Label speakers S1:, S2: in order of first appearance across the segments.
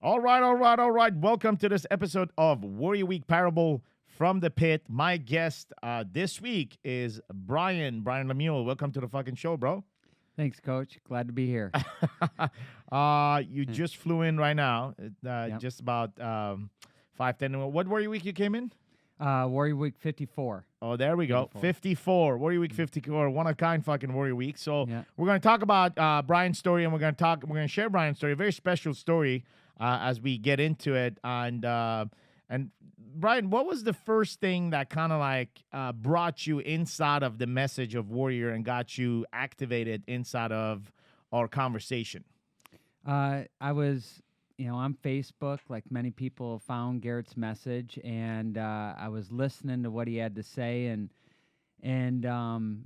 S1: All right, all right, all right. Welcome to this episode of Warrior Week Parable from the Pit. My guest this week is Brian Lemuel. Welcome to the fucking show, bro.
S2: Thanks, Coach. Glad to be here.
S1: You just flew in right now,
S2: Yep.
S1: just about 5:10. What Warrior Week you came in?
S2: Warrior Week 54.
S1: Oh, there we go. 54. Warrior Week 54. One of a kind fucking Warrior Week. So
S2: Yeah.
S1: we're going to talk about Brian's story, and we're going to share Brian's story, a very special story as we get into it. And Brian, what was the first thing that kind of like brought you inside of the message of Warrior and got you activated inside of our conversation?
S2: I was, on Facebook, like many people found Garrett's message, and I was listening to what he had to say, and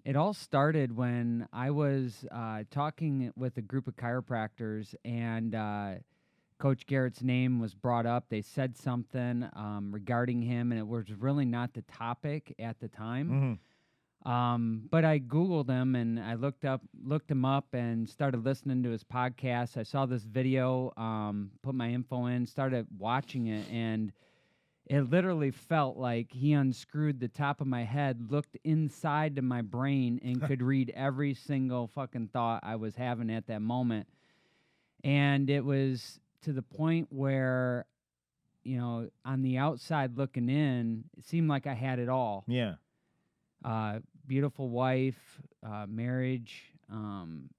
S2: it all started when I was talking with a group of chiropractors, and Coach Garrett's name was brought up. They said something regarding him, and it was really not the topic at the time. But I Googled him and I looked him up and started listening to his podcast. I saw this video, put my info in, started watching it, and it literally felt like he unscrewed the top of my head, looked inside to my brain, and could read every single fucking thought I was having at that moment. And it was to the point where, on the outside looking in, it seemed like I had it all.
S1: Yeah.
S2: Beautiful wife, marriage,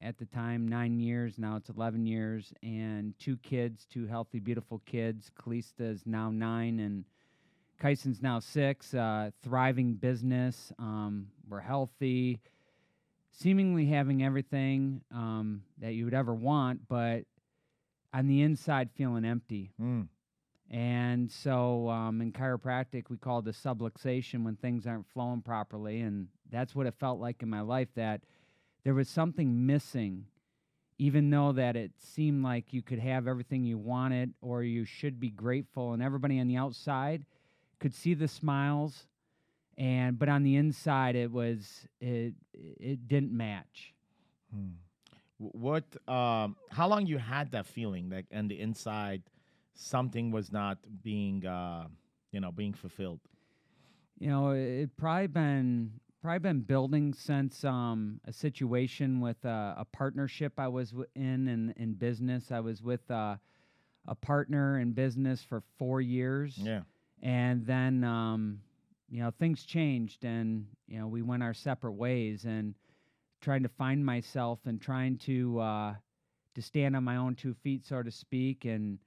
S2: at the time 9 years, now it's 11 years, and 2 kids, 2 healthy, beautiful kids. Kalista is now 9 and Kyson's now 6. Thriving business. We're healthy, seemingly having everything that you would ever want, but on the inside feeling empty. And so in chiropractic, we call it a subluxation when things aren't flowing properly. And that's what it felt like in my life, that there was something missing, even though that it seemed like you could have everything you wanted or you should be grateful. And everybody on the outside could see the smiles. But on the inside, it didn't match.
S1: What? How long you had that feeling, like on the inside, something was not being, being fulfilled?
S2: It probably been building since a situation with a partnership I was in business. I was with a partner in business for 4 years.
S1: Yeah.
S2: And then things changed, and we went our separate ways, and trying to find myself and trying to stand on my own 2 feet, so to speak, and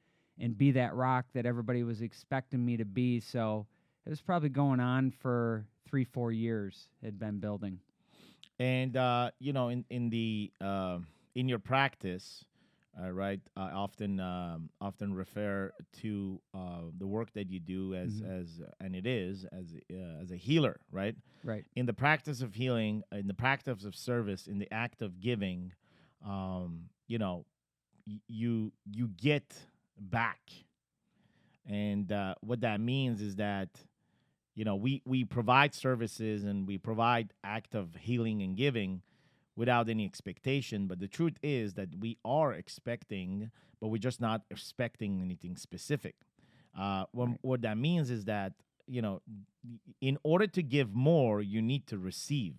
S2: be that rock that everybody was expecting me to be. So it was probably going on for 3-4 years. It had been building.
S1: And in your practice, right? I often refer to the work that you do as a healer, right?
S2: Right.
S1: In the practice of healing, in the practice of service, in the act of giving, you get back. And what that means is that, we provide services and we provide act of healing and giving without any expectation. But the truth is that we are expecting, but we're just not expecting anything specific. What that means is that, in order to give more, you need to receive.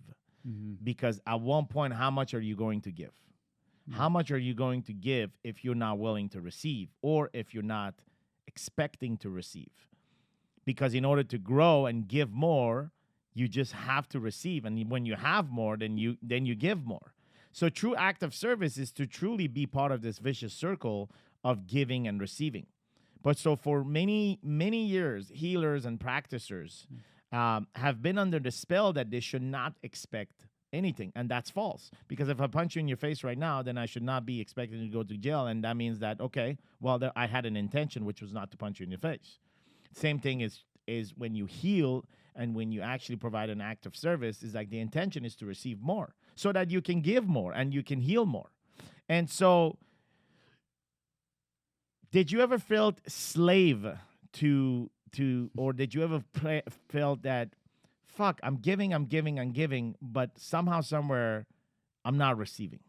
S1: Because at one point, how much are you going to give? How much are you going to give if you're not willing to receive, or if you're not expecting to receive? Because in order to grow and give more, you just have to receive. And when you have more, then you give more. So true act of service is to truly be part of this vicious circle of giving and receiving. But so for many, many years, healers and practitioners have been under the spell that they should not expect anything. And that's false. Because if I punch you in your face right now, then I should not be expected to go to jail. And that means that, okay, well, I had an intention, which was not to punch you in your face. Same thing is when you heal and when you actually provide an act of service, is like the intention is to receive more so that you can give more and you can heal more. And so did you ever felt slave to or did you ever felt that, fuck, I'm giving, but somehow, somewhere, I'm not receiving?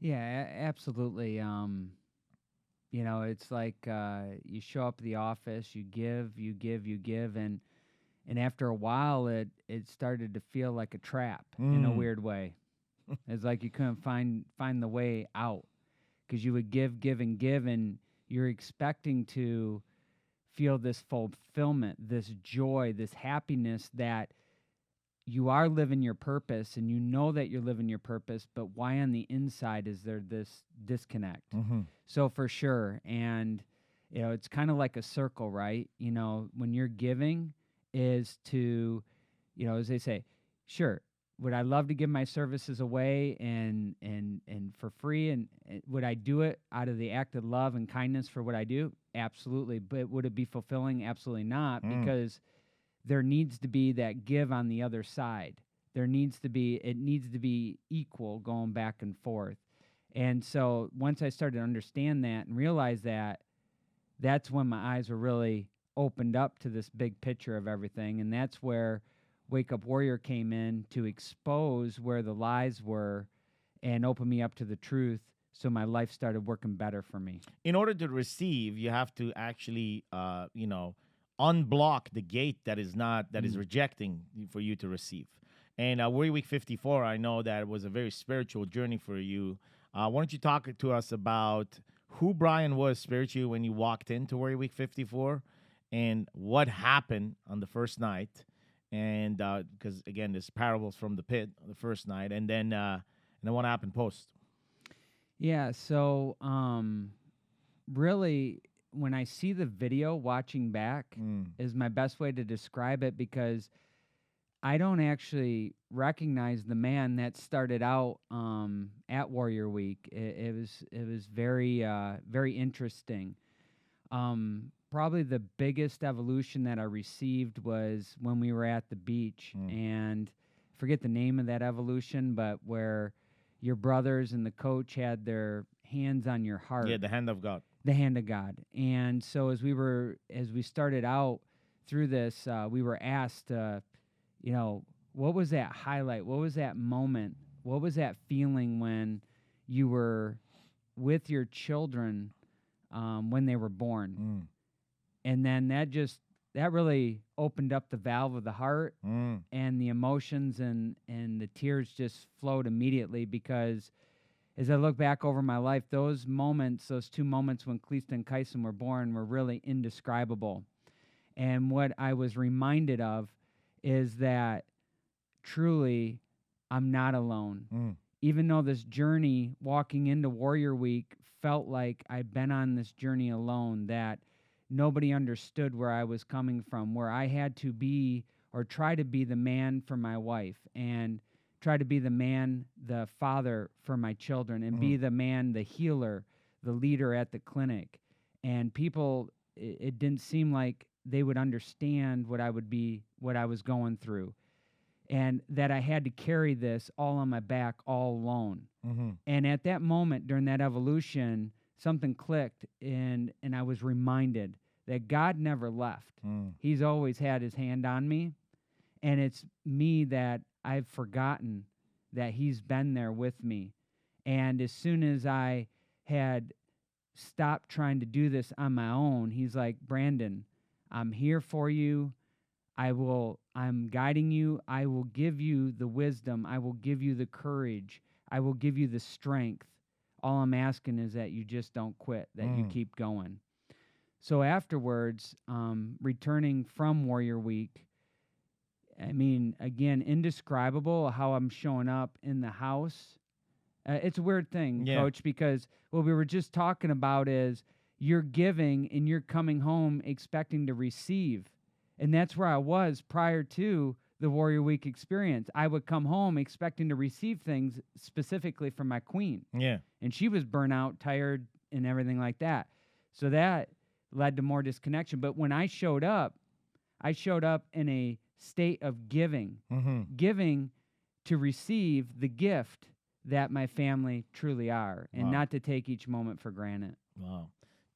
S2: Yeah, absolutely. It's like you show up at the office, you give, you give, you give, and after a while, it started to feel like a trap in a
S1: Mm.
S2: weird way. It's like you couldn't find the way out because you would give, give, and give, and you're expecting to feel this fulfillment, this joy, this happiness that you are living your purpose and you know that you're living your purpose, but why on the inside is there this disconnect?
S1: Mm-hmm.
S2: So for sure. And, it's kind of like a circle, right? When you're giving is to, as they say, sure, would I love to give my services away and for free? And would I do it out of the act of love and kindness for what I do? Absolutely. But would it be fulfilling? Absolutely not,
S1: Mm.
S2: because there needs to be that give on the other side. It needs to be equal going back and forth. And so once I started to understand that and realize that, that's when my eyes were really opened up to this big picture of everything. And that's where Wake Up Warrior came in to expose where the lies were and open me up to the truth. So my life started working better for me.
S1: In order to receive, you have to actually, unblock the gate that is not that is
S2: Mm.
S1: rejecting for you to receive. And Warrior Week 54, I know that it was a very spiritual journey for you. Why don't you talk to us about who Brian was spiritually when you walked into Warrior Week 54, and what happened on the first night, and because again, there's parables from the pit the first night, and then what happened post.
S2: Yeah. So, really, when I see the video, watching back
S1: Mm.
S2: is my best way to describe it, because I don't actually recognize the man that started out at Warrior Week. It was very very interesting. Probably the biggest evolution that I received was when we were at the beach,
S1: Mm.
S2: and I forget the name of that evolution, but where your brothers and the coach had their hands on your
S1: Yeah,
S2: heart,
S1: the hand of God.
S2: the hand of God. And so as we started out through this, we were asked, what was that highlight? What was that moment? What was that feeling when you were with your children when they were born?
S1: Mm.
S2: And then that really opened up the valve of the heart,
S1: Mm.
S2: and the emotions and the tears just flowed immediately, because as I look back over my life, those moments, those 2 moments when Cleesta and Kyson were born, were really indescribable. And what I was reminded of is that truly I'm not alone.
S1: Mm.
S2: Even though this journey walking into Warrior Week felt like I'd been on this journey alone, that nobody understood where I was coming from, where I had to be or try to be the man for my wife, and try to be the man, the father for my children, and
S1: Mm.
S2: be the man, the healer, the leader at the clinic. And people, it didn't seem like they would understand what I was going through, and that I had to carry this all on my back, all alone.
S1: Mm-hmm.
S2: And at that moment during that evolution, something clicked, and I was reminded that God never left.
S1: Mm.
S2: He's always had his hand on me, and it's me that I've forgotten that he's been there with me. And as soon as I had stopped trying to do this on my own, he's like, "Brandon, I'm here for you. I'm guiding you. I will give you the wisdom. I will give you the courage. I will give you the strength. All I'm asking is that you just don't quit, that you
S1: Mm.
S2: keep going." So afterwards, returning from Warrior Week, I mean, again, indescribable how I'm showing up in the house. It's a weird thing,
S1: Yeah.
S2: Coach, because what we were just talking about is you're giving and you're coming home expecting to receive. And that's where I was prior to the Warrior Week experience. I would come home expecting to receive things specifically from my queen.
S1: Yeah.
S2: And she was burnt out, tired, and everything like that. So that led to more disconnection. But when I showed up in a state of giving,
S1: Mm-hmm.
S2: giving to receive the gift that my family truly are, and
S1: Wow.
S2: not to take each moment for granted.
S1: Wow.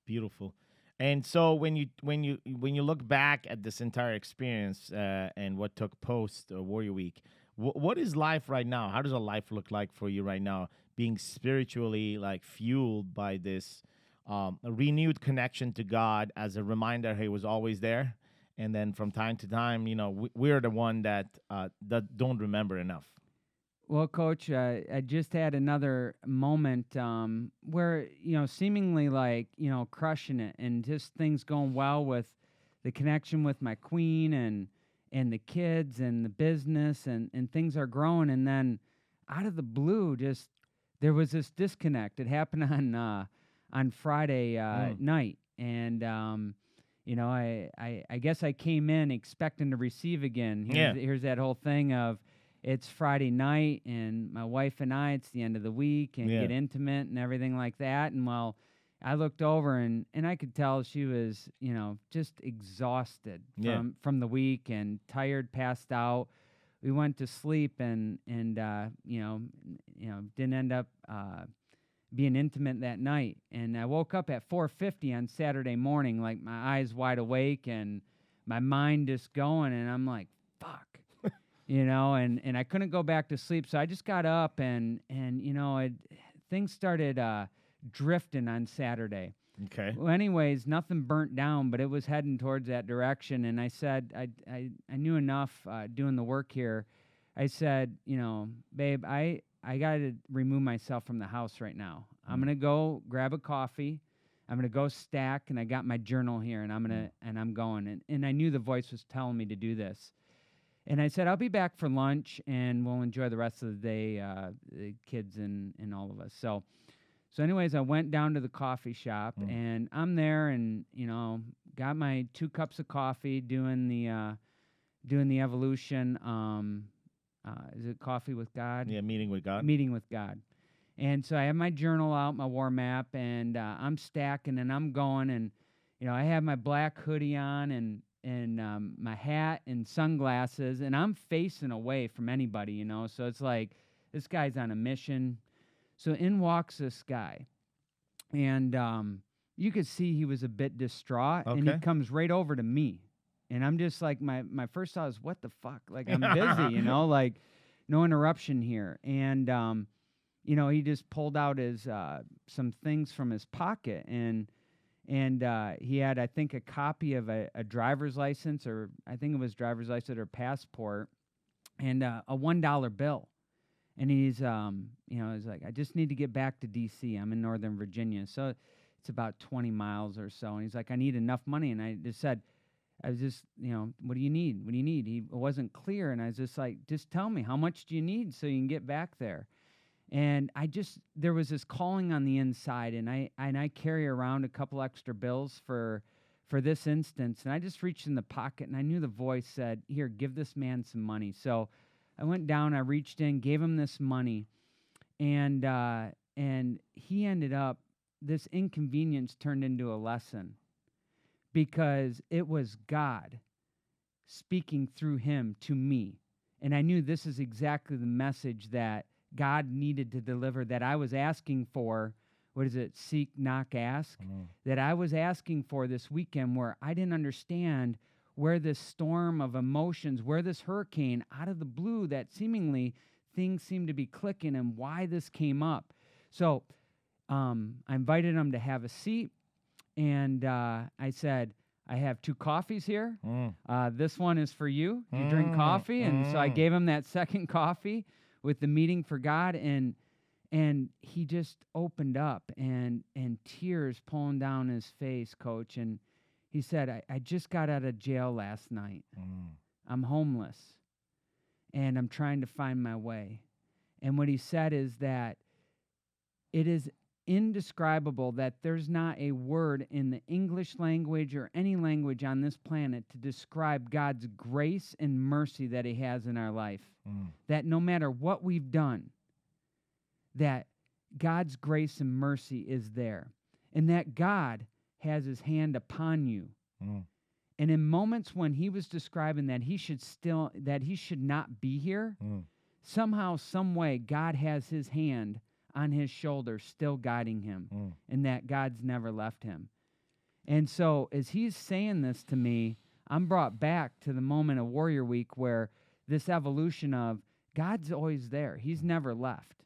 S1: Beautiful. And so when you look back at this entire experience and what took post Warrior Week, what is life right now? How does a life look like for you right now, being spiritually like fueled by this a renewed connection to God as a reminder He was always there. And then from time to time, we're the one that don't remember enough.
S2: Well, Coach, I just had another moment where, seemingly like, crushing it and just things going well with the connection with my queen and the kids and the business and things are growing. And then out of the blue, just there was this disconnect. It happened on Friday
S1: Mm.
S2: night. And, I guess I came in expecting to receive again.
S1: Yeah.
S2: Here's that whole thing of, it's Friday night, and my wife and I, it's the end of the week, and
S1: Yeah.
S2: get intimate and everything like that. And well, I looked over and I could tell she was, just exhausted
S1: Yeah.
S2: from the week and tired, passed out. We went to sleep and didn't end up being intimate that night. And I woke up at 4:50 on Saturday morning, like my eyes wide awake and my mind just going, and I'm like, fuck. And I couldn't go back to sleep. So I just got up and things started drifting on Saturday.
S1: Okay.
S2: Well, anyways, nothing burnt down, but it was heading towards that direction. And I said, I knew enough doing the work here. I said, babe, I got to remove myself from the house right now. I'm
S1: Mm.
S2: going to go grab a coffee. I'm going to go stack, and I got my journal here, and I'm going. And I knew the voice was telling me to do this. And I said, I'll be back for lunch, and we'll enjoy the rest of the day, the kids and all of us. So anyways, I went down to the coffee shop,
S1: Mm.
S2: and I'm there and, got my 2 cups of coffee doing the evolution. Is it Coffee with God?
S1: Yeah, meeting with God.
S2: Meeting with God. And so I have my journal out, my war map, and I'm stacking and I'm going. And, I have my black hoodie on and my hat and sunglasses, and I'm facing away from anybody, So it's like, this guy's on a mission. So in walks this guy, and you could see he was a bit distraught, and he
S1: Okay.
S2: comes right over to me. And I'm just like, my first thought is, what the fuck? Like, I'm busy, like, no interruption here. And, he just pulled out his some things from his pocket, and he had, I think, a copy of a driver's license, or I think it was driver's license or passport, and a $1 bill. And he's, he's like, I just need to get back to D.C. I'm in Northern Virginia, so it's about 20 miles or so. And he's like, I need enough money. And I just said, I was just, what do you need? What do you need? He wasn't clear, and I was just like, just tell me, how much do you need so you can get back there? And there was this calling on the inside, and I carry around a couple extra bills for this instance, and I just reached in the pocket, and I knew the voice said, here, give this man some money. So I went down, I reached in, gave him this money, and he ended up, this inconvenience turned into a lesson, because it was God speaking through him to me. And I knew this is exactly the message that God needed to deliver, that I was asking for. What is it? Seek, knock, ask. That I was asking for this weekend, where I didn't understand where this storm of emotions, where this hurricane out of the blue, that seemingly things seemed to be clicking, and why this came up. So I invited him to have a seat, and I said, I have 2 coffees here. This one is for you. Do you drink coffee? And so I gave him that second coffee with the meeting for God, and he just opened up, and tears pulling down his face, Coach. And he said, I just got out of jail last night. I'm homeless, and I'm trying to find my way. And what he said is that it is indescribable, that there's not a word in the English language or any language on this planet to describe God's grace and mercy that he has in our life. That no matter what we've done, that God's grace and mercy is there, and that God has his hand upon you. And in moments when he was describing that he should not be here, somehow, some way, God has his hand on his shoulder, still guiding him, and that God's never left him. And so as he's saying this to me, I'm brought back to the moment of Warrior Week, where this evolution of God's always there. He's never left.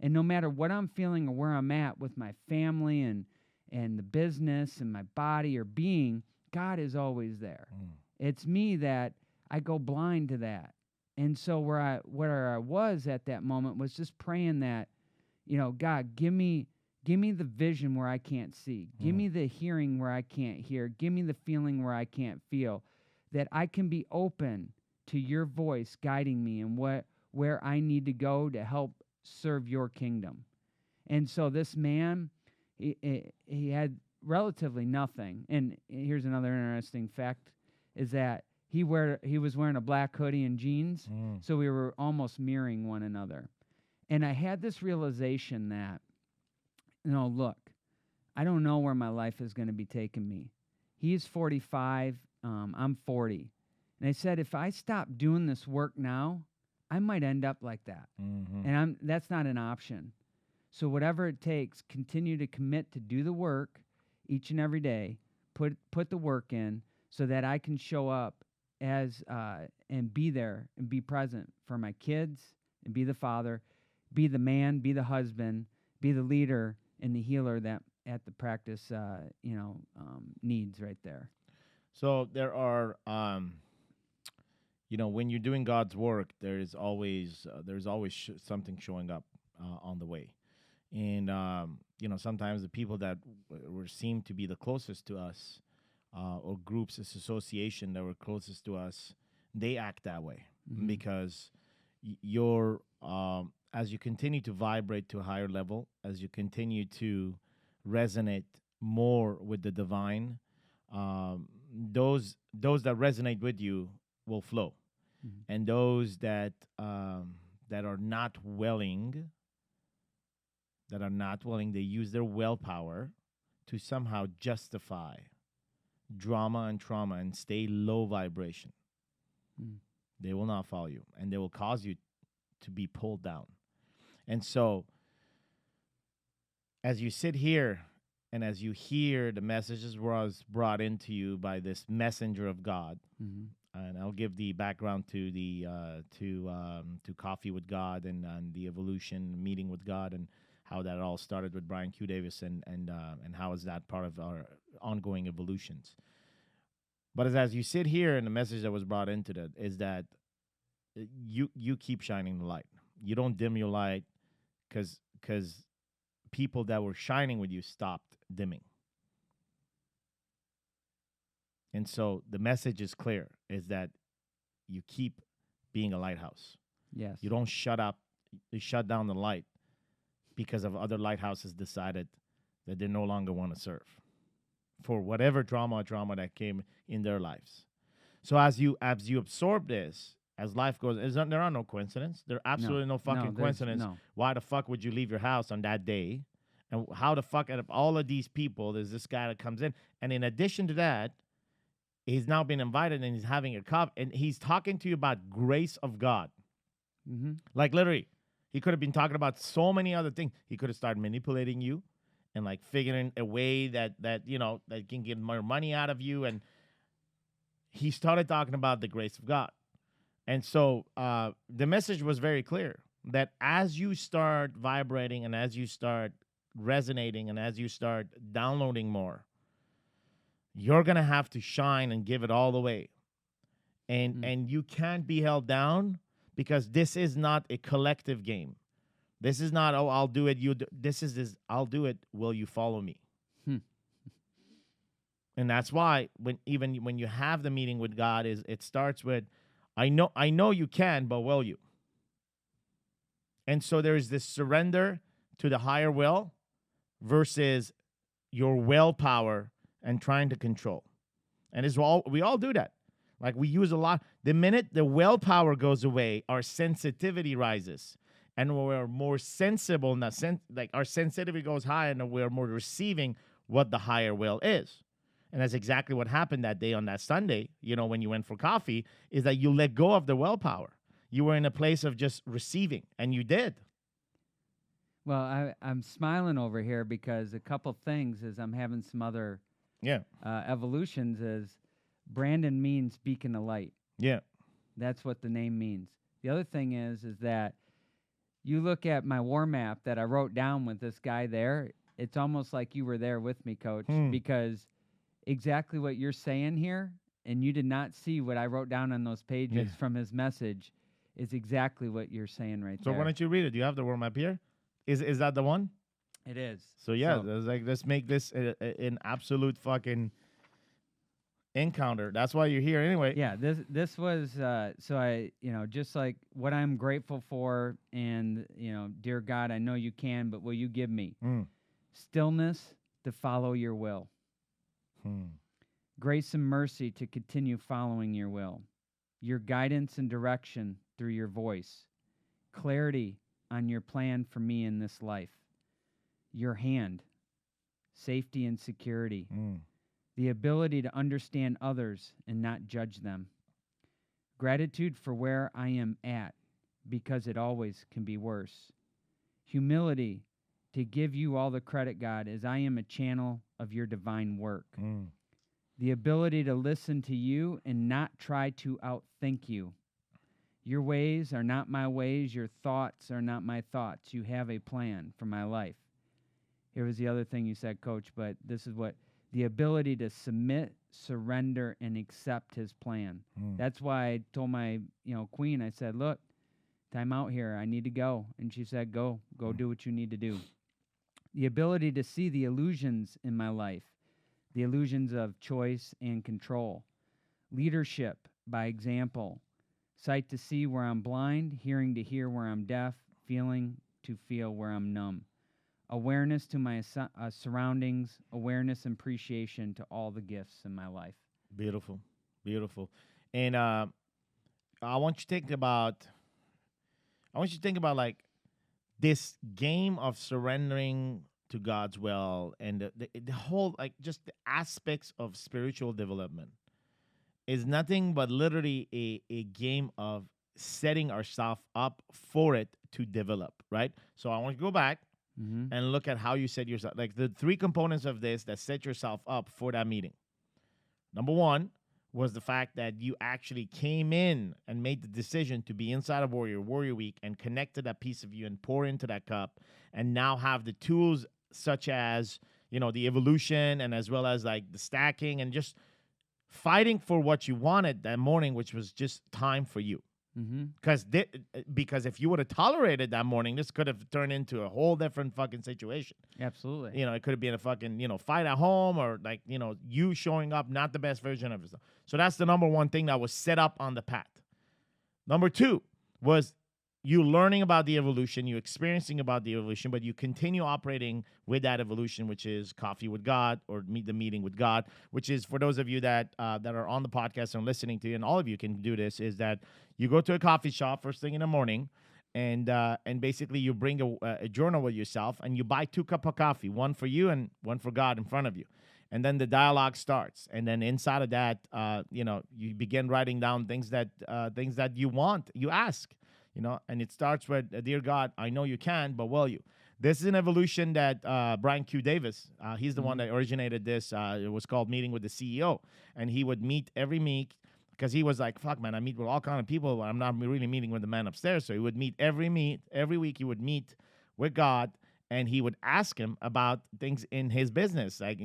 S2: And no matter what I'm feeling or where I'm at with my family and and the business and my body or being, God is always there.
S1: Mm.
S2: It's me that I go blind to that. And so where I was at that moment was just praying that, God, give me the vision where I can't see. Give
S1: Mm.
S2: me the hearing where I can't hear. Give me the feeling where I can't feel. That I can be open to your voice guiding me and where I need to go to help serve your kingdom. And so this man, he had relatively nothing. And here's another interesting fact is that he was wearing a black hoodie and jeans,
S1: Mm.
S2: so we were almost mirroring one another. And I had this realization that, look, I don't know where my life is going to be taking me. He's 45, I'm 40. And I said, if I stop doing this work now, I might end up like that.
S1: Mm-hmm.
S2: And that's not an option. So whatever it takes, continue to commit to do the work each and every day. Put the work in so that I can show up as and be there and be present for my kids and be the father, be the man, be the husband, be the leader and the healer that at the practice needs right there.
S1: So there are, when you're doing God's work, there's always something showing up on the way, and sometimes the people that were seem to be the closest to us, or groups, this association that were closest to us, they act that way
S2: Mhm.
S1: because you're as you continue to vibrate to a higher level, as you continue to resonate more with the divine, those that resonate with you will flow,
S2: Mhm.
S1: and those that are not willing, they use their willpower to somehow justify drama and trauma and stay low vibration.
S2: Mm.
S1: They will not follow you, and they will cause you to be pulled down. And so, as you sit here and as you hear the messages was brought into you by this messenger of God,
S2: Mhm.
S1: and I'll give the background to the to Coffee with God and the evolution meeting with God and how that all started with Brian Q. Davis and how is that part of our ongoing evolutions. But as you sit here and the message that was brought into that is that you keep shining the light. You don't dim your light because people that were shining with you stopped dimming. And so the message is clear: is that you keep being a lighthouse.
S2: Yes.
S1: You don't you shut down the light because of other lighthouses decided that they no longer want to serve for whatever drama that came in their lives. So as you absorb this, as life goes, there are no coincidences. There are
S2: No.
S1: absolutely no
S2: No,
S1: fucking
S2: there's
S1: coincidence.
S2: no.
S1: Why the fuck would you leave your house on that day? And how the fuck out of all of these people, there's this guy that comes in, and in addition to that, he's now been invited and he's having a cup and he's talking to you about grace of God.
S2: Mhm.
S1: Like literally, he could have been talking about so many other things. He could have started manipulating you and like figuring a way that can get more money out of you. And he started talking about the grace of God. And so the message was very clear that as you start vibrating and as you start resonating and as you start downloading more, you're gonna have to shine and give it all away. And
S2: Mm.
S1: and you can't be held down because this is not a collective game. This is not, oh, I'll do it, this, I'll do it, will you follow me?
S2: Hmm.
S1: And that's why when you have the meeting with God, is it starts with, I know you can, but will you? And so there is this surrender to the higher will versus your willpower and trying to control. And we all do that. Like we use a lot. The minute the willpower goes away, our sensitivity rises. And we're more sensible in that sense, like our sensitivity goes high and we're more receiving what the higher will is. And that's exactly what happened that day on that Sunday, when you went for coffee, is that you let go of the willpower. You were in a place of just receiving, and you did.
S2: Well, I'm smiling over here because a couple things is I'm having some other
S1: Yeah.
S2: evolutions is Brandon means beacon of light.
S1: Yeah.
S2: That's what the name means. The other thing is that you look at my war map that I wrote down with this guy there. it's almost like you were there with me, Coach,
S1: Hmm.
S2: because exactly what you're saying here, and you did not see what I wrote down on those
S1: Yeah.
S2: pages from his message, is exactly what you're saying right
S1: So why
S2: there.
S1: don't you read it? Do you have the word map here? Is that the one?
S2: It is.
S1: So yeah, it's like let's make this an absolute fucking encounter. That's why you're here anyway.
S2: Yeah, this was so I, just like what I'm grateful for, and dear God, I know you can, but will you give me
S1: Mm.
S2: stillness to follow your will,
S1: Hmm.
S2: grace and mercy to continue following your will, your guidance and direction through your voice, clarity on your plan for me in this life, your hand, safety and security,
S1: Mm.
S2: the ability to understand others and not judge them, gratitude for where I am at because it always can be worse, humility to give you all the credit, God, as I am a channel of your divine work,
S1: Mm.
S2: the ability to listen to you and not try to outthink you. Your ways are not my ways. Your thoughts are not my thoughts. You have a plan for my life. Here was the other thing you said, Coach, but this is what the ability to submit, surrender, and accept his plan.
S1: Mm.
S2: That's why I told my, queen, I said, look, time out here. I need to go. And she said, go do what you need to do. The ability to see the illusions in my life, the illusions of choice and control, leadership by example, sight to see where I'm blind, hearing to hear where I'm deaf, feeling to feel where I'm numb, awareness to my surroundings, awareness and appreciation to all the gifts in my life.
S1: Beautiful, beautiful. And I want you to think about. I want you to think about like this game of surrendering to God's will and the whole like just the aspects of spiritual development is nothing but literally a game of setting ourselves up for it to develop, right? So I want you to go back
S2: Mm-hmm.
S1: and look at how you set yourself, like the three components of this that set yourself up for that meeting. Number one was the fact that you actually came in and made the decision to be inside of Warrior Week, and connect to that piece of you and pour into that cup, and now have the tools such as, the evolution and as well as like the stacking and just fighting for what you wanted that morning, which was just time for you.
S2: Mm-hmm.
S1: Because if you would have tolerated that morning, this could have turned into a whole different fucking situation.
S2: Absolutely.
S1: It could have been a fucking, fight at home, or like, you showing up not the best version of yourself. So that's the number one thing that was set up on the path. Number two was you learning about the evolution, you experiencing about the evolution, but you continue operating with that evolution, which is coffee with God, or meet the meeting with God, which is for those of you that are on the podcast and listening to you, and all of you can do this, is that you go to a coffee shop first thing in the morning, and basically you bring a journal with yourself, and you buy 2 cups of coffee, one for you and one for God in front of you. And then the dialogue starts, and then inside of that, you begin writing down things that you want, you ask, and it starts with, "Dear God, I know you can, but will you?" This is an evolution that Brian Q. Davis, he's the one that originated this. It was called Meeting with the CEO, and he would meet every week, because he was like, "Fuck, man, I meet with all kind of people, but I'm not really meeting with the man upstairs." So he would meet every week. He would meet with God, and he would ask him about things in his business, like,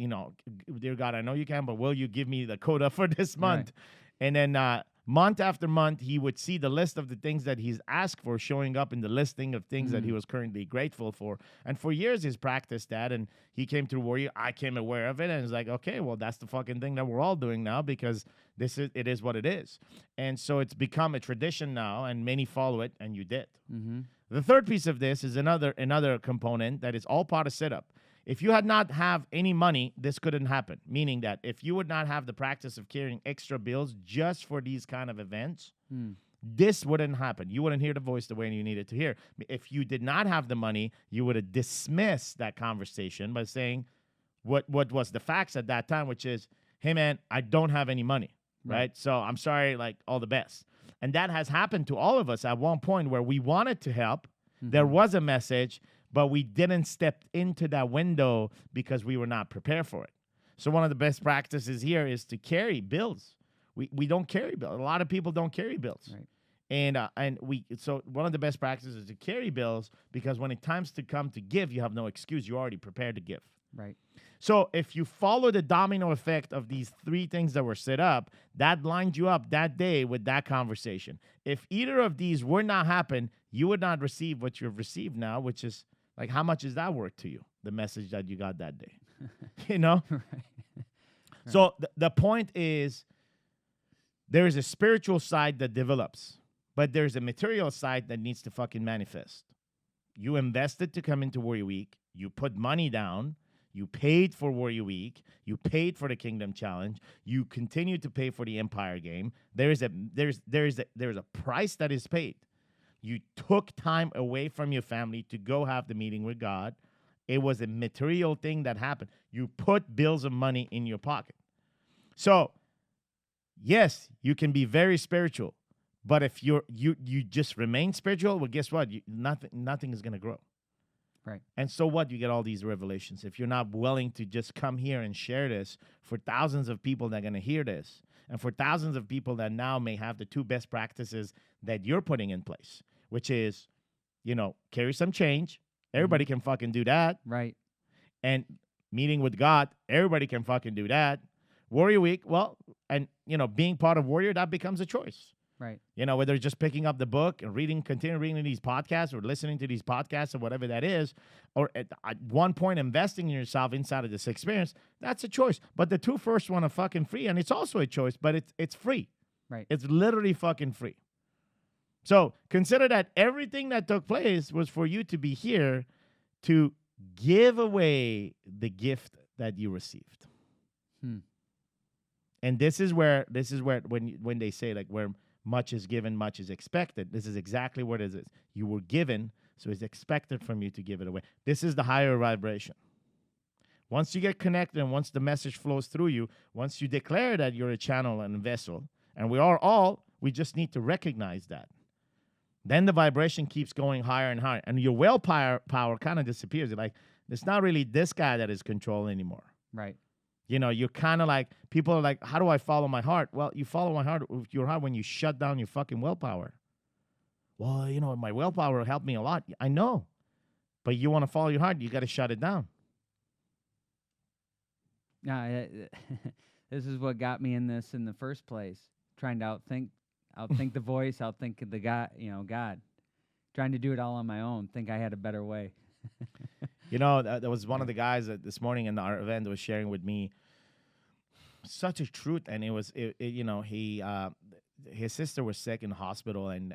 S1: "Dear God, I know you can, but will you give me the quota for this month?" Right. And then month after month, he would see the list of the things that he's asked for showing up in the listing of things that he was currently grateful for. And for years, he's practiced that. And he came through Warrior. I came aware of it. And it's like, okay, well, that's the fucking thing that we're all doing now, because it is what it is. And so it's become a tradition now, and many follow it, and you did.
S2: Mm-hmm.
S1: The third piece of this is another component that is all part of setup. If you had not have any money, this couldn't happen. Meaning that if you would not have the practice of carrying extra bills just for these kind of events, this wouldn't happen. You wouldn't hear the voice the way you needed to hear. If you did not have the money, you would have dismissed that conversation by saying what was the facts at that time, which is, "Hey man, I don't have any money, right? So I'm sorry, like, all the best." And that has happened to all of us at one point, where we wanted to help. Mm-hmm. There was a message, but we didn't step into that window because we were not prepared for it. So one of the best practices here is to carry bills. We don't carry bills. A lot of people don't carry bills.
S2: Right.
S1: And we so one of the best practices is to carry bills, because when it times to come to give, you have no excuse. You're already prepared to give.
S2: Right.
S1: So if you follow the domino effect of these three things that were set up, that lined you up that day with that conversation. If either of these would not happen, you would not receive what you've received now, which is like, how much is that worth to you? The message that you got that day, you know?
S2: Right.
S1: So the point is, there is a spiritual side that develops, but there's a material side that needs to fucking manifest. You invested to come into Warrior Week. You put money down. You paid for Warrior Week. You paid for the Kingdom Challenge. You continue to pay for the Empire game. There's a price that is paid. You took time away from your family to go have the meeting with God. It was a material thing that happened. You put bills of money in your pocket. So, yes, you can be very spiritual, but if you just remain spiritual, well, guess what? Nothing is going to grow.
S2: Right.
S1: And so what? You get all these revelations. If you're not willing to just come here and share this for thousands of people that are going to hear this, and for thousands of people that now may have the two best practices that you're putting in place, which is, carry some change. Everybody can fucking do that.
S2: Right.
S1: And meeting with God, everybody can fucking do that. Warrior Week, well, and, being part of Warrior, that becomes a choice.
S2: Right.
S1: Whether it's just picking up the book and continue reading these podcasts or listening to these podcasts or whatever that is, or at one point investing in yourself inside of this experience, that's a choice. But the two first one are fucking free, and it's also a choice, but it's free.
S2: Right.
S1: It's literally fucking free. So consider that everything that took place was for you to be here to give away the gift that you received. And this is where when they say, like, where much is given, much is expected, this is exactly what it is. You were given, so it's expected from you to give it away. This is the higher vibration. Once you get connected and once the message flows through you, once you declare that you're a channel and a vessel, and we just need to recognize that. Then the vibration keeps going higher and higher, and your willpower kind of disappears. You're like, it's not really this guy that is control anymore.
S2: Right.
S1: You're kind of like, people are like, how do I follow my heart? Well, you follow your heart when you shut down your fucking willpower. Well, my willpower helped me a lot. I know. But you want to follow your heart, you got to shut it down.
S2: This is what got me in this in the first place. Trying to outthink the voice, outthink the God, God. Trying to do it all on my own. Think I had a better way.
S1: That was one of the guys that this morning in our event was sharing with me such a truth, and it was, his sister was sick in the hospital, and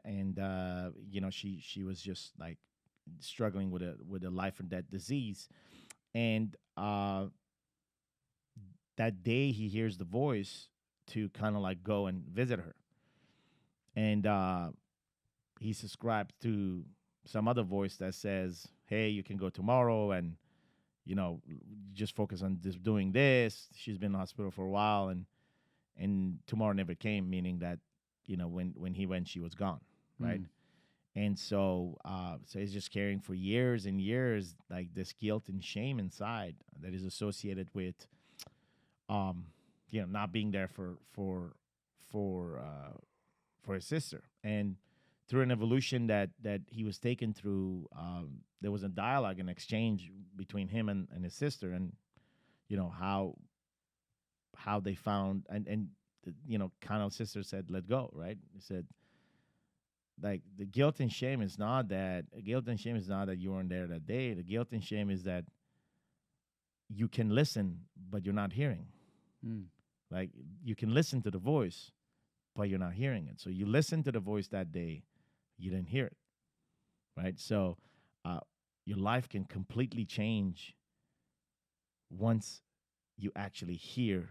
S1: she was just like struggling with a life and death disease, and that day he hears the voice to kind of like go and visit her, and he subscribed to some other voice that says, hey, you can go tomorrow, and just focus on just doing this. She's been in the hospital for a while, and tomorrow never came, meaning that when he went, she was gone, right? And so he's just carrying for years and years like this guilt and shame inside that is associated with not being there for his sister. And through an evolution that he was taken through, there was a dialogue and exchange between him and his sister, and how they found, and kind of sister said, let go, right? He said, like, the guilt and shame is not that you weren't there that day. The guilt and shame is that you can listen, but you're not hearing. Like, you can listen to the voice, but you're not hearing it. So you listened to the voice that day, you didn't hear it, right? So your life can completely change once you actually hear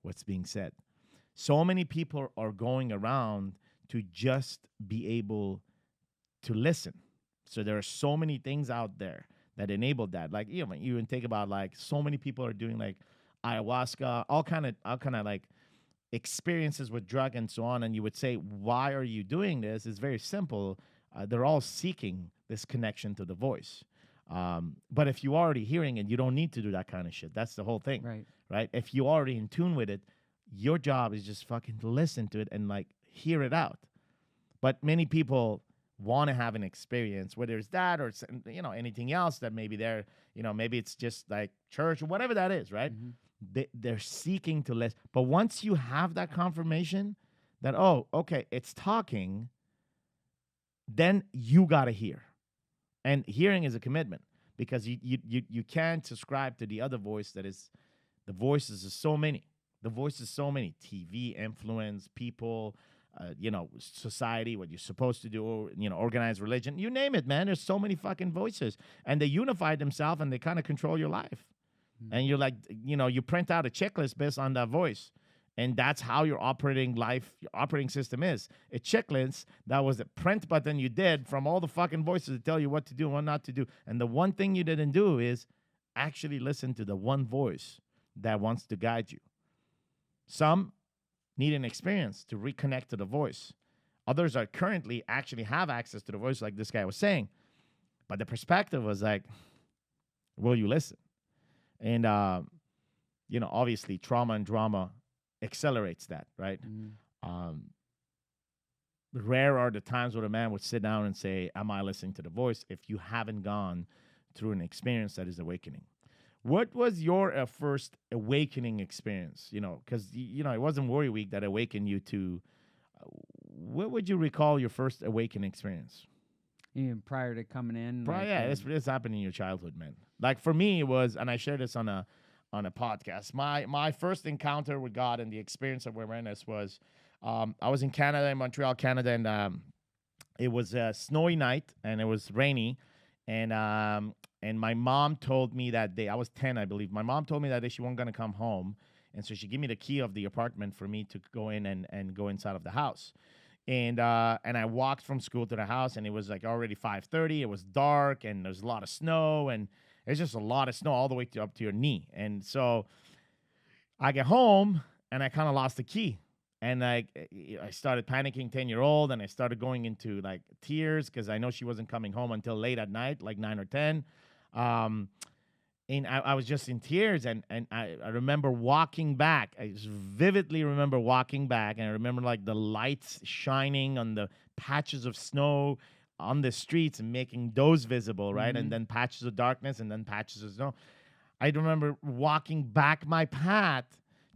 S1: what's being said. So many people are going around to just be able to listen. So there are so many things out there that enable that. Like, you even think about, like, so many people are doing like ayahuasca, all kind of like experiences with drug and so on, and you would say, why are you doing this? It's very simple. They're all seeking this connection to the voice. But if you're already hearing it, you don't need to do that kind of shit. That's the whole thing, right? If you're already in tune with it, your job is just fucking to listen to it and like hear it out. But many people want to have an experience, whether it's that or anything else that maybe they're, maybe it's just like church or whatever that is, right?
S2: Hmm.
S1: They're seeking to listen. But once you have that confirmation that, oh, okay, it's talking, then you got to hear. And hearing is a commitment, because you can't subscribe to the other voice that is, the voices is so many. The voices so many. TV influence, people, society, what you're supposed to do, organized religion, you name it, man. There's so many fucking voices, and they unify themselves and they kind of control your life. And you're like, you print out a checklist based on that voice. And that's how your operating system is. A checklist that was a print button you did from all the fucking voices to tell you what to do and what not to do. And the one thing you didn't do is actually listen to the one voice that wants to guide you. Some need an experience to reconnect to the voice. Others are currently actually have access to the voice, like this guy was saying. But the perspective was like, will you listen? And, obviously trauma and drama accelerates that, right? Rare are the times where a man would sit down and say, am I listening to the voice, if you haven't gone through an experience that is awakening. What was your first awakening experience? Because, it wasn't Warrior Week that awakened you to, what would you recall your first awakening experience?
S2: Even prior to coming in?
S1: This happened in your childhood, man. Like for me, it was, and I shared this on a podcast. My first encounter with God and the experience of awareness was, I was in Canada, in Montreal, Canada, and it was a snowy night and it was rainy, and my mom told me that day, I was 10, I believe. My mom told me that day she wasn't gonna come home, and so she gave me the key of the apartment for me to go in and go inside of the house. And I walked from school to the house, and it was like already 5:30. It was dark, and there's a lot of snow, and it's just a lot of snow all the way up to your knee. And so I get home, and I kind of lost the key. And I started panicking, 10-year-old, and I started going into like tears because I know she wasn't coming home until late at night, like 9 or 10. Um, and I was just in tears, and I remember walking back. I just vividly remember walking back, and I remember like the lights shining on the patches of snow on the streets and making those visible, right? And then patches of darkness, and then patches of snow. I remember walking back my path,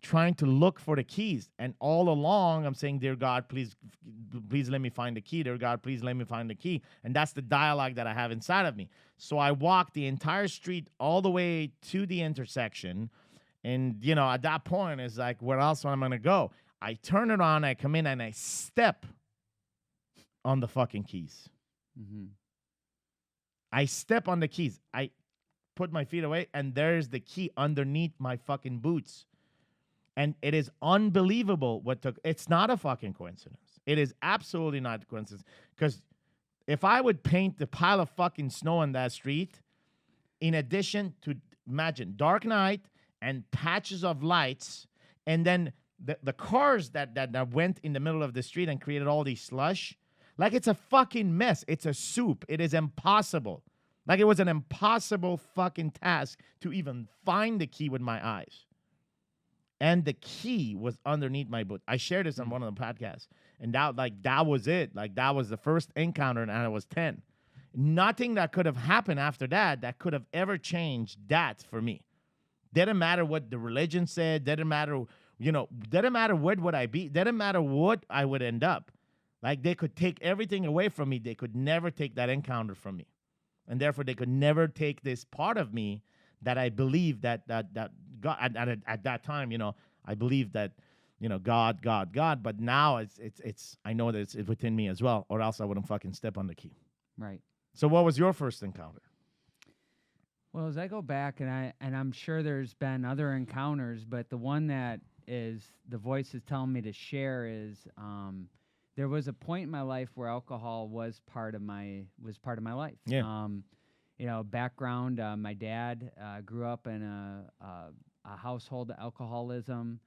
S1: trying to look for the keys, and all along I'm saying, dear God, please let me find the key. Dear God, please let me find the key. And that's the dialogue that I have inside of me. So I walked the entire street all the way to the intersection, and at that point it's like, where else am I gonna go? I turn it on, I come in, and I step on the fucking keys. I step on the keys, I put my feet away, and there's the key underneath my fucking boots. And it is unbelievable what took. It's not a fucking coincidence. It is absolutely not a coincidence. Because if I would paint the pile of fucking snow on that street, in addition to, imagine, dark night and patches of lights, and then the cars that went in the middle of the street and created all these slush, like it's a fucking mess. It's a soup. It is impossible. Like it was an impossible fucking task to even find the key with my eyes. And the key was underneath my boot. I shared this on one of the podcasts. And that was it. Like that was the first encounter, and I was 10. Nothing that could have happened after that could have ever changed that for me. Didn't matter what the religion said. Didn't matter, didn't matter what would I be. Didn't matter what I would end up. Like they could take everything away from me. They could never take that encounter from me. And therefore they could never take this part of me that I believe that God at that time, I believe that, God. But now it's I know that it's within me as well, or else I wouldn't fucking step on the key.
S2: Right.
S1: So what was your first encounter?
S2: Well, as I go back, and I'm sure there's been other encounters, but the one that is the voice is telling me to share is there was a point in my life where alcohol was part of my life.
S1: Yeah.
S2: Background. My dad grew up in a household of alcoholism.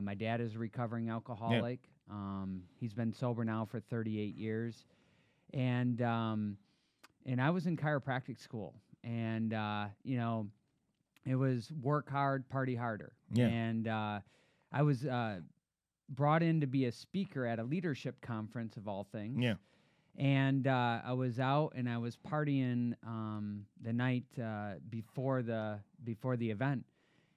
S2: My dad is a recovering alcoholic. Yeah. He's been sober now for 38 years, and I was in chiropractic school, and it was work hard, party harder.
S1: Yeah.
S2: And I was brought in to be a speaker at a leadership conference of all things.
S1: Yeah.
S2: And I was out and I was partying the night before the event,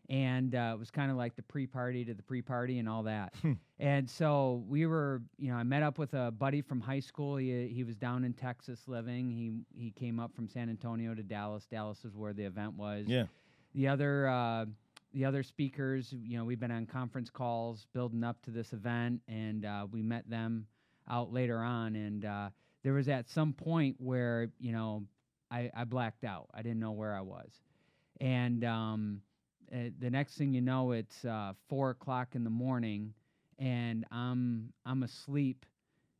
S2: and it was kind of like the pre-party to the pre-party and all that. And so we were, I met up with a buddy from high school. He was down in Texas living. He came up from San Antonio to Dallas. Dallas is where the event was.
S1: Yeah.
S2: The other speakers, we've been on conference calls building up to this event, and we met them out later on. And there was at some point where I blacked out. I didn't know where I was, and the next thing you know, it's 4 o'clock in the morning, and I'm asleep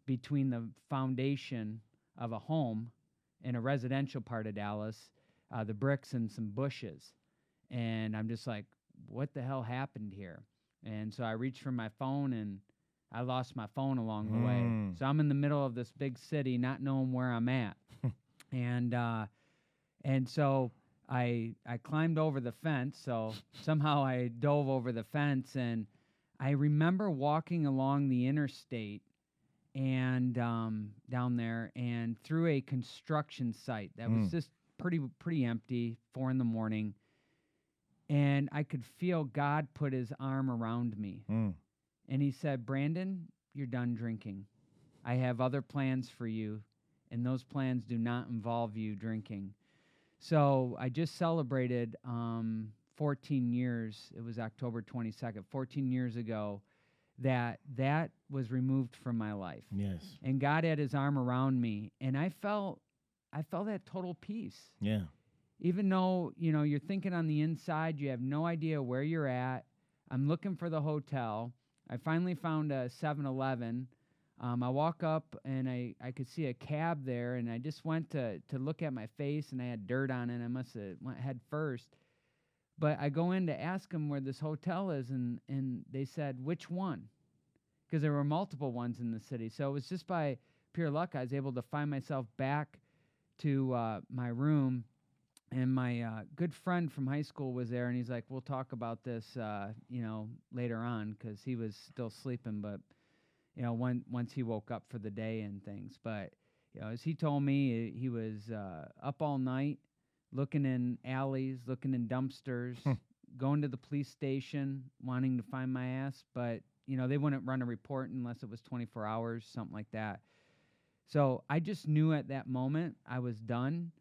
S2: between the foundation of a home in a residential part of Dallas, the bricks and some bushes. And I'm just like, what the hell happened here? And so I reached for my phone, and I lost my phone along the way. So I'm in the middle of this big city, not knowing where I'm at. and so I climbed over the fence. So somehow I dove over the fence, and I remember walking along the interstate and down there and through a construction site that was just pretty empty, 4 a.m. And I could feel God put his arm around me. And he said, Brandon, you're done drinking. I have other plans for you, and those plans do not involve you drinking. So I just celebrated 14 years. It was October 22nd, 14 years ago, that was removed from my life.
S1: Yes.
S2: And God had his arm around me, and I felt that total peace.
S1: Yeah.
S2: Even though, you're thinking on the inside, you have no idea where you're at. I'm looking for the hotel. I finally found a 7-Eleven. I walk up, and I could see a cab there, and I just went to look at my face, and I had dirt on it. I must have went head first. But I go in to ask them where this hotel is, and they said, which one? Because there were multiple ones in the city. So it was just by pure luck I was able to find myself back to my room. And my good friend from high school was there, and he's like, we'll talk about this, later on, because he was still sleeping, but, once he woke up for the day and things. But, as he told me, he was up all night, looking in alleys, looking in dumpsters, going to the police station, wanting to find my ass. But, they wouldn't run a report unless it was 24 hours, something like that. So I just knew at that moment I was done.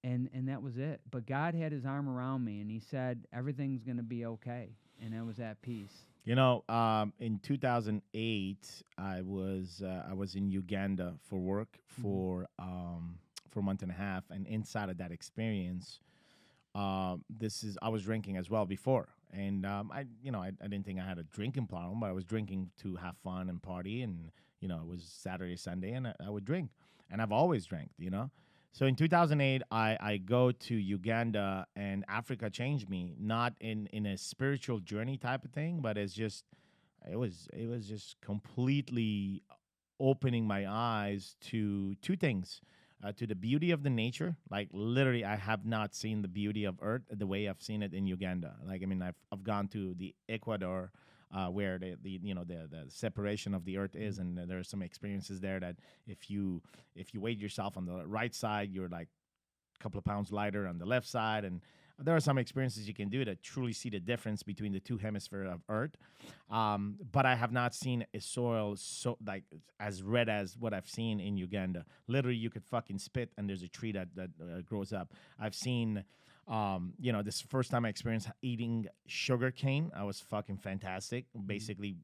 S2: And that was it. But God had his arm around me, and he said, everything's going to be okay. And I was at peace.
S1: In 2008, I was in Uganda for work for a month and a half, and inside of that experience, I was drinking as well before, and I didn't think I had a drinking problem, but I was drinking to have fun and party, and it was Saturday, Sunday, and I would drink, and I've always drank, So in 2008, I go to Uganda, and Africa changed me, not in a spiritual journey type of thing, but it was just completely opening my eyes to two things, to the beauty of the nature. Like literally, I have not seen the beauty of Earth the way I've seen it in Uganda. Like, I mean, I've gone to the Ecuador, where the separation of the earth is, and there are some experiences there that if you weigh yourself on the right side, you're like a couple of pounds lighter on the left side, and there are some experiences you can do to truly see the difference between the two hemispheres of Earth. But I have not seen a soil so like as red as what I've seen in Uganda. Literally, you could fucking spit, and there's a tree that grows up. I've seen. This first time I experienced eating sugar cane. I was fucking fantastic. Basically,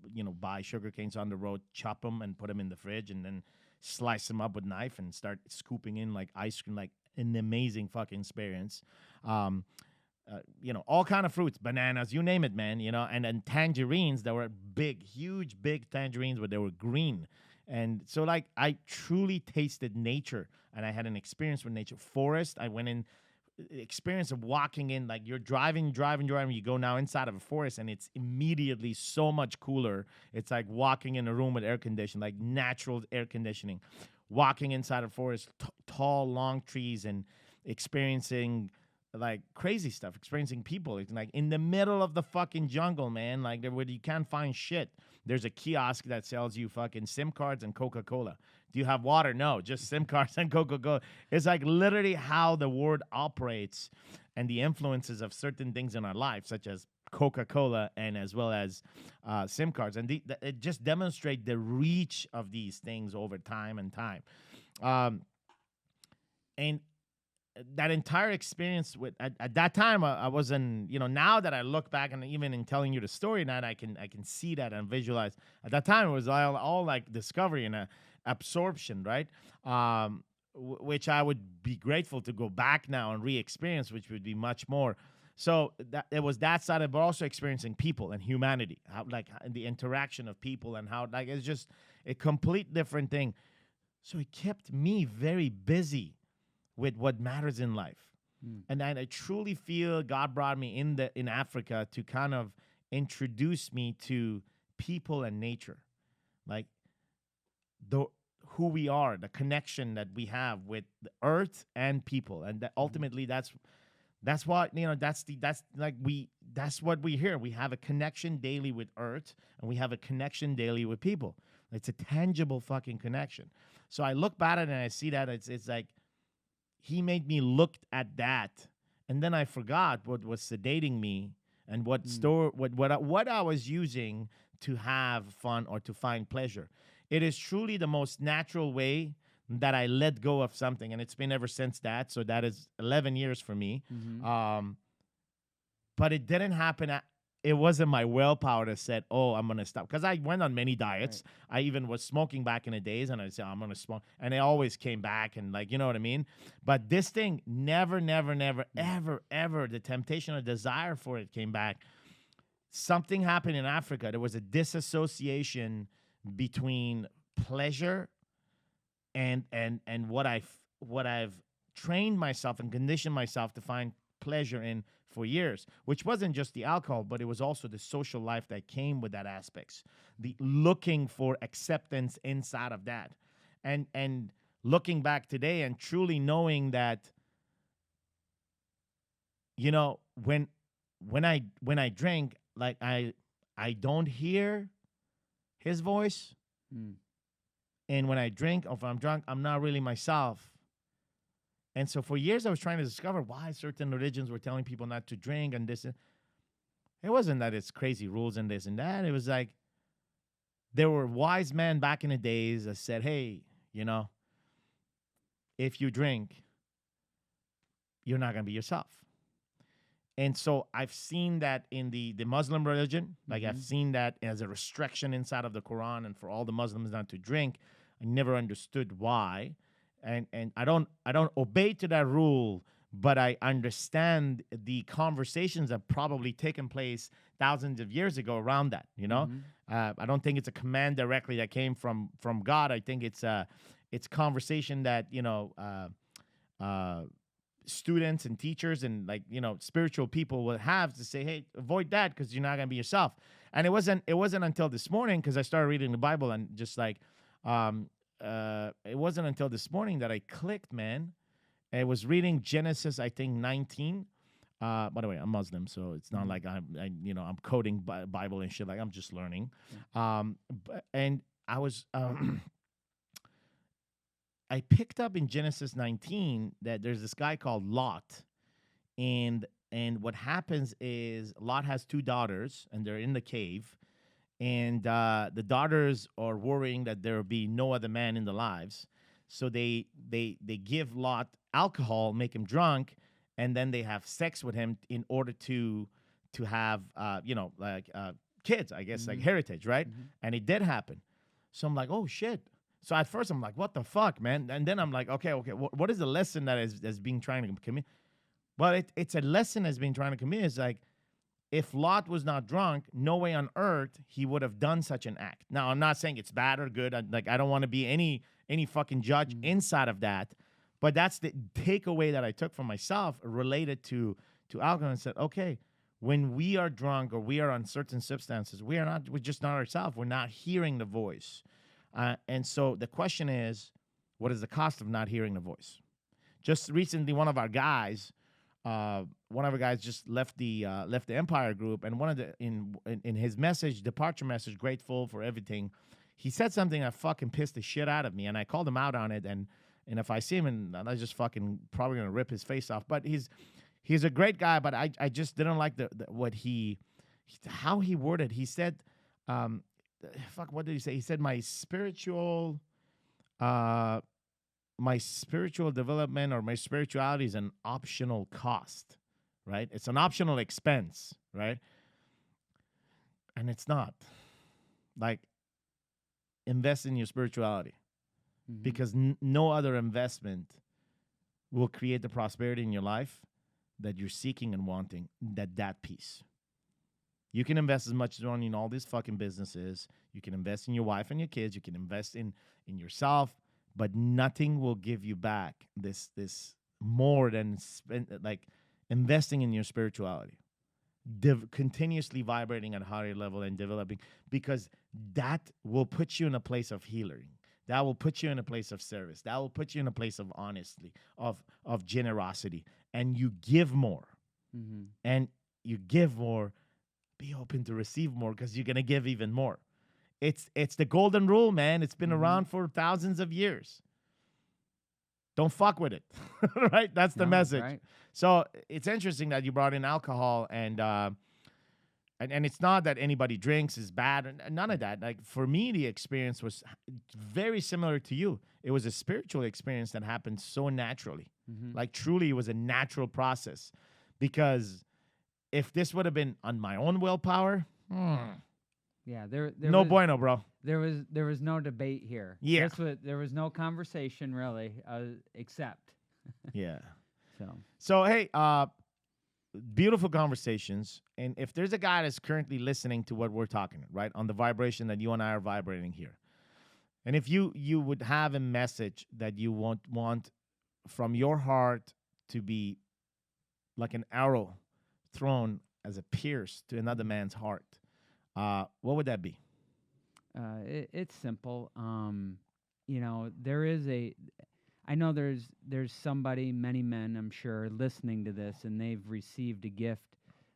S1: buy sugar canes on the road, chop them, and put them in the fridge, and then slice them up with knife and start scooping in like ice cream. Like an amazing fucking experience. All kind of fruits, bananas, you name it, man. And then tangerines that were big, huge, big tangerines, but they were green. And so, like, I truly tasted nature, and I had an experience with nature. Forest, I went in. Experience of walking in, like you're driving, you go now inside of a forest, and it's immediately so much cooler. It's like walking in a room with air conditioning, like natural air conditioning. Walking inside a forest, tall, long trees, and experiencing like crazy stuff, experiencing people. It's like in the middle of the fucking jungle, man. Like where you can't find shit. There's a kiosk that sells you fucking SIM cards and Coca-Cola. Do you have water? No, just SIM cards and Coca-Cola. It's like literally how the world operates and the influences of certain things in our life, such as Coca-Cola and as well as SIM cards. And it just demonstrates the reach of these things over time and time. Um, and that entire experience with at that time I wasn't, now that I look back and even in telling you the story now I can see that and visualize. At that time it was all like discovery and absorption, right? Which I would be grateful to go back now and re-experience, which would be much more. So that it was that side of, but also experiencing people and humanity, how like the interaction of people and how like it's just a complete different thing. So it kept me very busy with what matters in life.
S2: Mm.
S1: And I truly feel God brought me in Africa to kind of introduce me to people and nature. Like the who we are, the connection that we have with the earth and people. And that ultimately that's what, that's what we hear. We have a connection daily with earth and we have a connection daily with people. It's a tangible fucking connection. So I look back at it and I see that it's like, he made me look at that, and then I forgot what was sedating me and what I was using to have fun or to find pleasure. It is truly the most natural way that I let go of something, and it's been ever since that. So that is 11 years for me.
S2: Mm-hmm.
S1: But it didn't happen. It wasn't my willpower that said, "Oh, I'm gonna stop." Because I went on many diets. Right. I even was smoking back in the days, and I said, "I'm gonna smoke," and I always came back, and like, you know what I mean. But this thing never, ever. The temptation or desire for it came back. Something happened in Africa. There was a disassociation between pleasure and what I've trained myself and conditioned myself to find pleasure in for years, which wasn't just the alcohol, but it was also the social life that came with that aspects, the looking for acceptance inside of that, and looking back today and truly knowing that, when I drink, like I don't hear his voice, and when I drink or if I'm drunk, I'm not really myself. And so for years, I was trying to discover why certain religions were telling people not to drink and this. It wasn't that it's crazy rules and this and that. It was like there were wise men back in the days that said, hey, if you drink, you're not going to be yourself. And so I've seen that in the Muslim religion. Like I've seen that as a restriction inside of the Quran and for all the Muslims not to drink. I never understood why. And I don't obey to that rule, but I understand the conversations that probably taken place thousands of years ago around that. I don't think it's a command directly that came from God. I think it's conversation that students and teachers and spiritual people will have to say, hey, avoid that because you're not gonna be yourself. And it wasn't until this morning, because I started reading the Bible and just like. It wasn't until this morning that I clicked, man. I was reading Genesis, I think 19. By the way, I'm Muslim, so it's not like I'm coding Bible and shit. Like I'm just learning. And I was, I picked up in Genesis 19 that there's this guy called Lot, and what happens is Lot has two daughters, and they're in the cave. And the daughters are worrying that there will be no other man in their lives. So they give Lot alcohol, make him drunk, and then they have sex with him in order to have, kids, I guess, like heritage, right? And it did happen. So I'm like, oh, shit. So at first I'm like, what the fuck, man? And then I'm like, okay, what is the lesson that is being trying to commit? Well, it's a lesson that's being trying to commit. It's like, if Lot was not drunk, no way on earth he would have done such an act. Now, I'm not saying it's bad or good. I don't want to be any fucking judge inside of that. But that's the takeaway that I took from myself related to alcohol, and said, okay, when we are drunk or we are on certain substances, we're just not ourselves. We're not hearing the voice. And so the question is, what is the cost of not hearing the voice? Just recently, one of our guys, one of the guys just left the Empire Group, and one of the in his message, departure message, grateful for everything. He said something that fucking pissed the shit out of me, and I called him out on it. And if I see him, and I just fucking probably gonna rip his face off. But he's a great guy, but I just didn't like the what how he worded. He said, um, fuck, what did he say? He said uh, my spiritual development or my spirituality is an optional cost, right? It's an optional expense, right? And it's not. Like, invest in your spirituality, because no other investment will create the prosperity in your life that you're seeking and wanting, that piece. You can invest as much as you want in all these fucking businesses. You can invest in your wife and your kids. You can invest in yourself, but nothing will give you back this more than investing in your spirituality, continuously vibrating at a higher level and developing, because that will put you in a place of healing. That will put you in a place of service. That will put you in a place of honesty, of generosity, and you give more. And you give more. Be open to receive more, because you're gonna give even more. It's the golden rule, man. It's been around for thousands of years. Don't fuck with it, right? That's the message.
S2: Right.
S1: So it's interesting that you brought in alcohol, and it's not that anybody drinks is bad, and none of that. Like, for me, the experience was very similar to you. It was a spiritual experience that happened so naturally. Like, truly, it was a natural process, because if this would have been on my own willpower,
S2: Yeah, there
S1: no
S2: was,
S1: bueno, bro.
S2: there was no debate here.
S1: Yeah.
S2: There was no conversation really, except.
S1: Yeah.
S2: So
S1: So, hey, beautiful conversations. And if there's a guy that's currently listening to what we're talking, right, on the vibration that you and I are vibrating here, and if you would have a message that you want from your heart to be like an arrow thrown as a pierce to another man's heart, what would that be?
S2: it's simple. There is I know there's somebody, many men, I'm sure, listening to this, and they've received a gift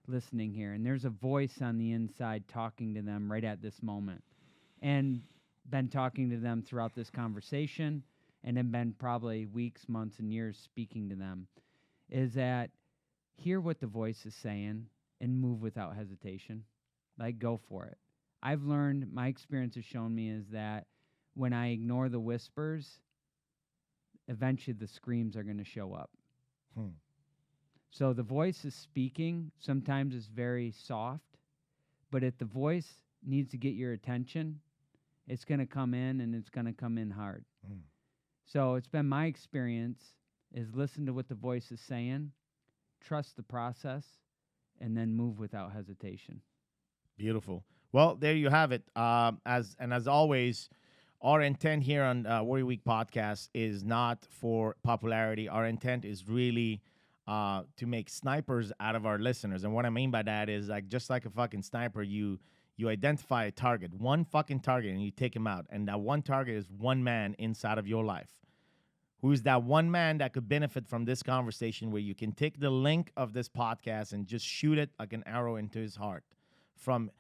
S2: listening here, and there's a voice on the inside talking to them right at this moment, and been talking to them throughout this conversation, and have been probably weeks, months, and years speaking to them, is that hear what the voice is saying and move without hesitation. Like, go for it. I've learned, my experience has shown me, is that when I ignore the whispers, eventually the screams are going to show up. So the voice is speaking. Sometimes it's very soft, but if the voice needs to get your attention, it's going to come in, and it's going to come in hard. So it's been my experience is listen to what the voice is saying, trust the process, and then move without hesitation.
S1: Beautiful. Well, there you have it. As always, our intent here on Warrior Week podcast is not for popularity. Our intent is really to make snipers out of our listeners. And what I mean by that is, like, just like a fucking sniper, you identify a target, one fucking target, and you take him out. And that one target is one man inside of your life. Who's that one man that could benefit from this conversation, where you can take the link of this podcast and just shoot it like an arrow into his heart. From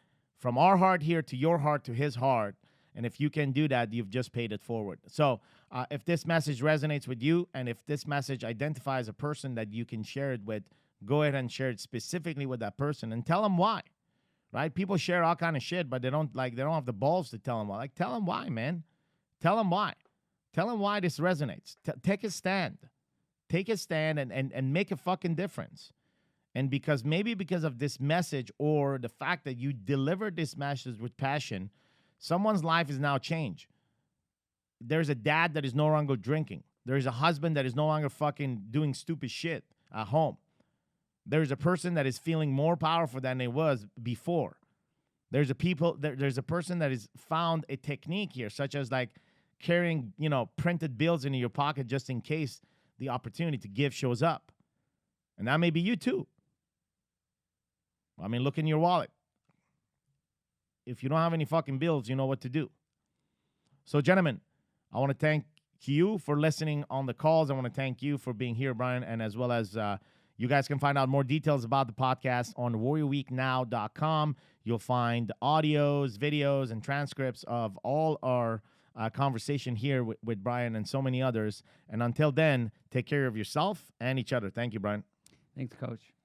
S1: our heart here to your heart to his heart. And if you can do that, you've just paid it forward. So if this message resonates with you, and if this message identifies a person that you can share it with, go ahead and share it specifically with that person and tell them why. Right? People share all kind of shit, but they don't have the balls to tell them why. Like, tell them why, man. Tell them why. Tell them why this resonates. Take a stand. Take a stand and make a fucking difference. And because of this message, or the fact that you delivered this message with passion, someone's life is now changed. There's a dad that is no longer drinking. There's a husband that is no longer fucking doing stupid shit at home. There's a person that is feeling more powerful than they was before. There's a person that has found a technique here, such as like carrying, printed bills into your pocket just in case the opportunity to give shows up. And that may be you too. I mean, look in your wallet. If you don't have any fucking bills, you know what to do. So, gentlemen, I want to thank you for listening on the calls. I want to thank you for being here, Brian, and as well as You guys can find out more details about the podcast on warriorweeknow.com. You'll find audios, videos, and transcripts of all our conversation here with Brian and so many others. And until then, take care of yourself and each other. Thank you, Brian.
S2: Thanks, Coach.